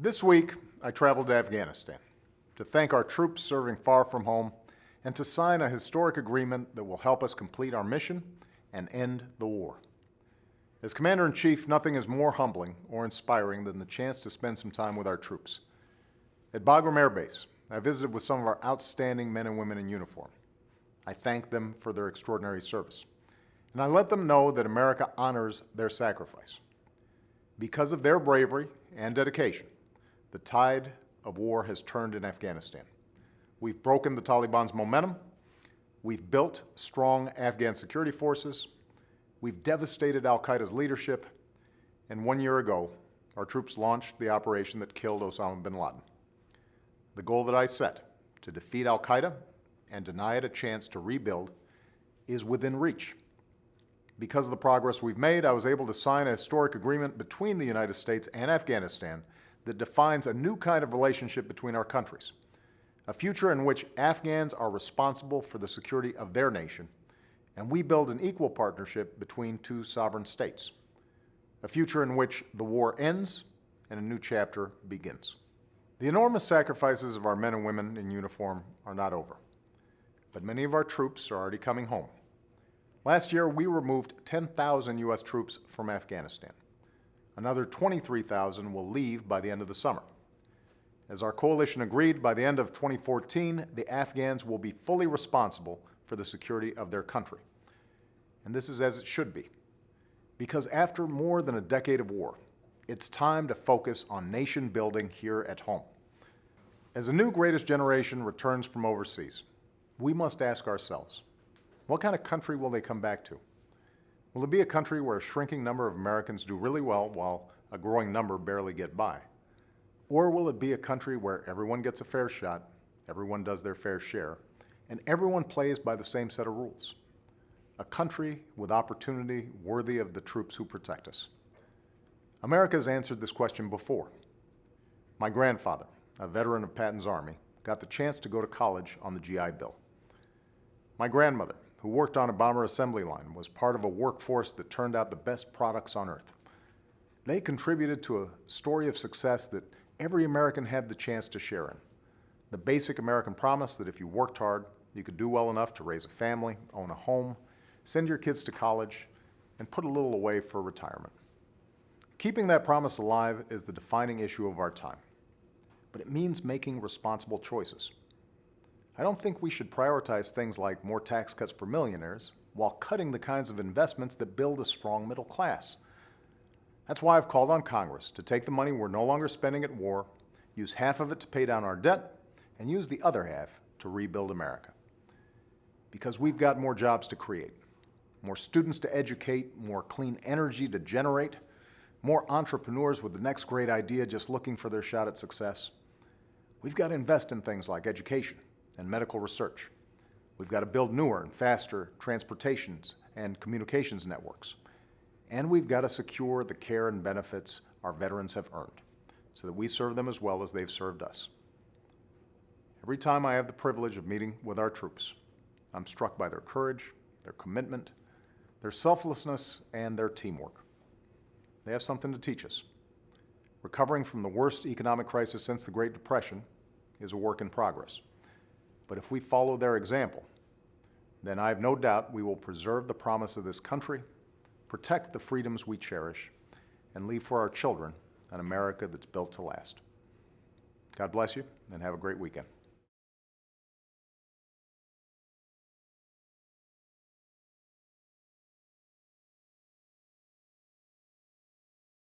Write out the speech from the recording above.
This week, I traveled to Afghanistan to thank our troops serving far from home and to sign a historic agreement that will help us complete our mission and end the war. As Commander-in-Chief, nothing is more humbling or inspiring than the chance to spend some time with our troops. At Bagram Air Base, I visited with some of our outstanding men and women in uniform. I thanked them for their extraordinary service, and I let them know that America honors their sacrifice. Because of their bravery and dedication, the tide of war has turned in Afghanistan. We've broken the Taliban's momentum, we've built strong Afghan security forces, we've devastated al-Qaeda's leadership, and 1 year ago, our troops launched the operation that killed Osama bin Laden. The goal that I set, to defeat al-Qaeda and deny it a chance to rebuild, is within reach. Because of the progress we've made, I was able to sign a historic agreement between the United States and Afghanistan that defines a new kind of relationship between our countries. A future in which Afghans are responsible for the security of their nation, and we build an equal partnership between two sovereign states. A future in which the war ends and a new chapter begins. The enormous sacrifices of our men and women in uniform are not over, but many of our troops are already coming home. Last year, we removed 10,000 U.S. troops from Afghanistan. Another 23,000 will leave by the end of the summer. As our coalition agreed, by the end of 2014, the Afghans will be fully responsible for the security of their country. And this is as it should be. Because after more than a decade of war, it's time to focus on nation building here at home. As a new greatest generation returns from overseas, we must ask ourselves, what kind of country will they come back to? Will it be a country where a shrinking number of Americans do really well while a growing number barely get by? Or will it be a country where everyone gets a fair shot, everyone does their fair share, and everyone plays by the same set of rules? A country with opportunity worthy of the troops who protect us. America has answered this question before. My grandfather, a veteran of Patton's Army, got the chance to go to college on the GI Bill. My grandmother, who worked on a bomber assembly line, was part of a workforce that turned out the best products on earth. They contributed to a story of success that every American had the chance to share in. The basic American promise that if you worked hard, you could do well enough to raise a family, own a home, send your kids to college, and put a little away for retirement. Keeping that promise alive is the defining issue of our time. But it means making responsible choices. I don't think we should prioritize things like more tax cuts for millionaires while cutting the kinds of investments that build a strong middle class. That's why I've called on Congress to take the money we're no longer spending at war, use half of it to pay down our debt, and use the other half to rebuild America. Because we've got more jobs to create, more students to educate, more clean energy to generate, more entrepreneurs with the next great idea just looking for their shot at success. We've got to invest in things like education and medical research. We've got to build newer and faster transportations and communications networks. And we've got to secure the care and benefits our veterans have earned so that we serve them as well as they've served us. Every time I have the privilege of meeting with our troops, I'm struck by their courage, their commitment, their selflessness, and their teamwork. They have something to teach us. Recovering from the worst economic crisis since the Great Depression is a work in progress. But if we follow their example, then I have no doubt we will preserve the promise of this country, protect the freedoms we cherish, and leave for our children an America that's built to last. God bless you, and have a great weekend.